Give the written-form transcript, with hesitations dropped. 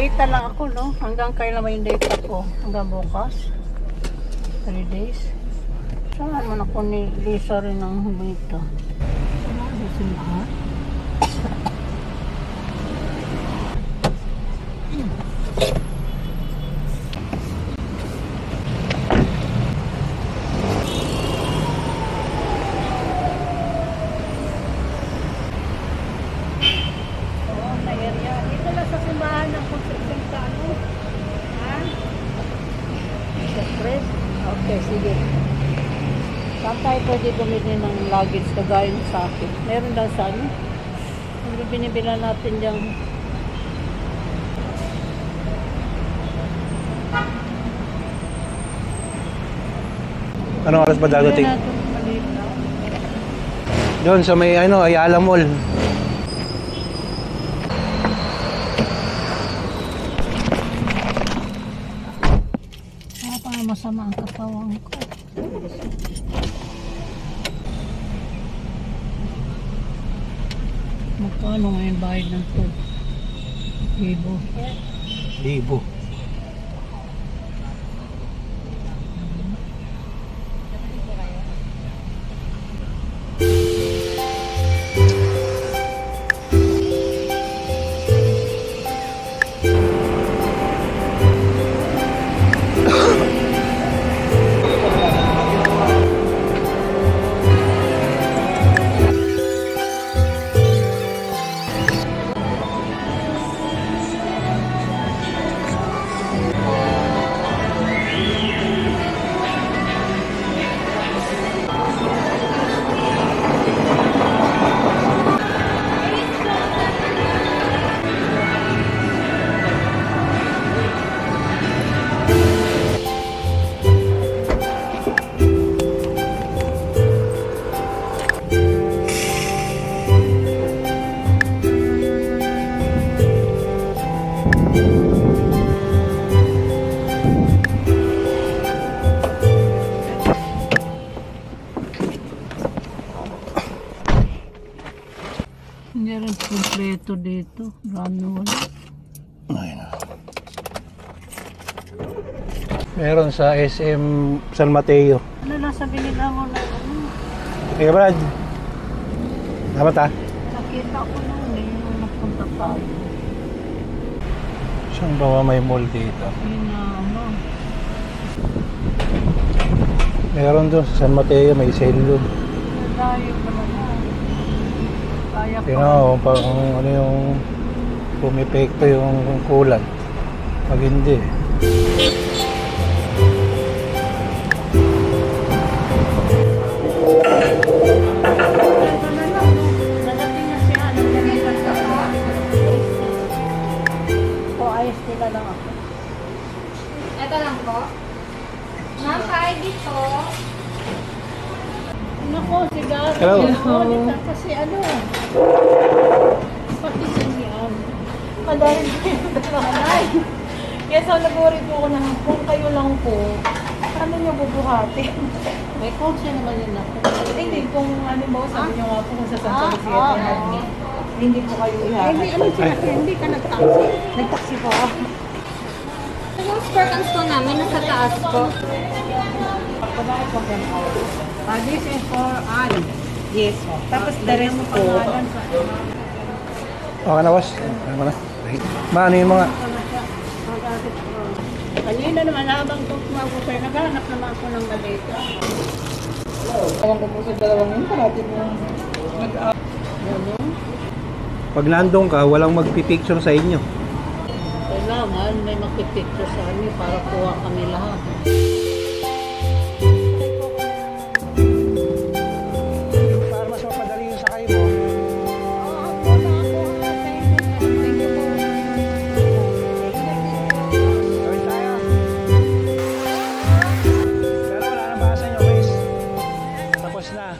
data lang ako, no? Hanggang kailan ba yung data ko? Hanggang bukas? 3 days? Saan man ako ni Lisa rin ang humita? Alisin lahat? Okay, sige. Saan tayo pwede bumili ng luggage kagaya sa akin? Meron daw sa ano? Hindi binibilan natin dyan. Anong oras ba dadating? Doon sa may ano, Ayala Mall. Masama ang katawan ko. Magkano ngayon bayad ng to? 1,000. Hindi rin kompleto dito. Manual. Ayun. Meron sa SM San Mateo. Ano lang sabihin mo na ano? Ika Brad. Dapat ah. Nakita ko nung nung napunta tayo. Saan ba may mall dito? Yun na ano. Meron doon sa San Mateo, may sale doon. Nadayo pa naman. Kaya pa. Tingnan mo kung ano yung pumipekto yung kulan. Pag hindi. Nila lang ako. Ito lang po. Ma'am, ka-ID po. Nako, sigaro. Hello. Kasi ano, pati siyan. Madali ay. Kaya sa nag-worry po ako na kung kayo lang po, ano nyo bubuhatin? May konsya naman yun ako. Hindi, kung ano ba, sabi nyo nga po kung sa San Jose, hindi po kayo ihahat. Hindi ka nag-taxi. Nag-taxi po ako. Yung sparkles po namin, nasa taas po. This is for Anne. Yes. Tapos the rest po. Okay na, boss. Ano na? Ano yung mga... Kanina naman habang tumawag ko sa'yo, naghanap naman ako ng maleta. Alam ko po sa dalawang yun, parating mo. Pag nandun ka, walang magpipicture sa inyo. Kailangan may makipicture sa amin para kuha kami lahat. Para mas mapadali yung sakay mo. Gawin tayo. Pero wala nang basa nyo, guys. Tapos na.